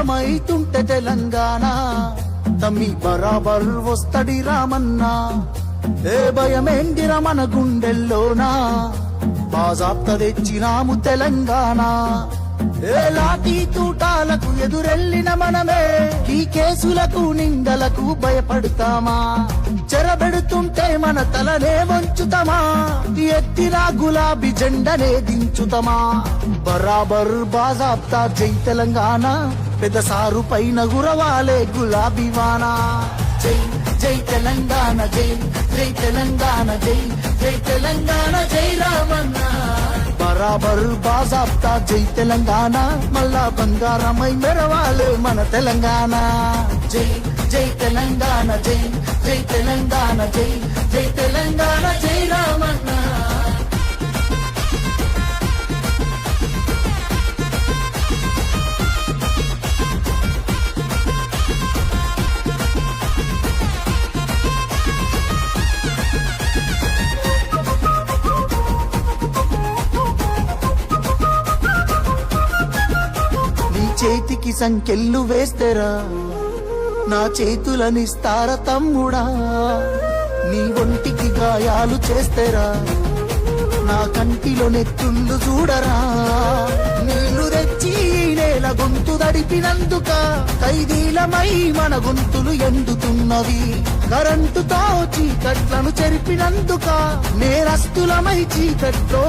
సిద్ధమైతుంటే తెలంగాణ తమ్మి బరాబర్ వస్తడి రామన్నా. ఏ భయమేందిర మన గుండెల్లోనా, బాజాప్త తెచ్చినాము తెలంగాణ. ఏ లాఠీ తూటాలకు ఎదురెళ్ళిన మనమే, ఈ కేసులకు నిందలకు భయపడతామా? చెరబెడుతుంటే మన తలనే వంచుతమా, ఎత్తిన గులాబీ జెండనే దించుతమా? బరాబర్ బాజాప్తా జై తెలంగాణ, పెద్ద సారు పైన గురవాలే గులాబీ వానా. జై జై తెలంగాణ, జై జై తెలంగాణ, జై జై తెలంగాణ, జై రామన్న. బరాబర్ బాజాప్తా జై తెలంగాణ, మళ్ళా బంగారమై మెరవాలే మన తెలంగాణ. జై జై తెలంగాణ, జై జై తెలంగాణ, జై జై తెలంగాణ, జై రామన్న. చేతికి సంకెళ్ళు వేస్తేరా, నా చేతులనిస్తారా తమ్ముడా? నీ ఒంటికి గాయాలు చేస్తేరా, నా కంటిలో నెత్తుళ్ళు చూడరా? నీళ్లు తెచ్చి నేల గొంతు దడిపినందుక ఖైదీలమై మన గొంతులు ఎండుతున్నవి. కరెంటుతో చీకట్లను చెరిపినందుక నేరస్తులమై చీకట్లో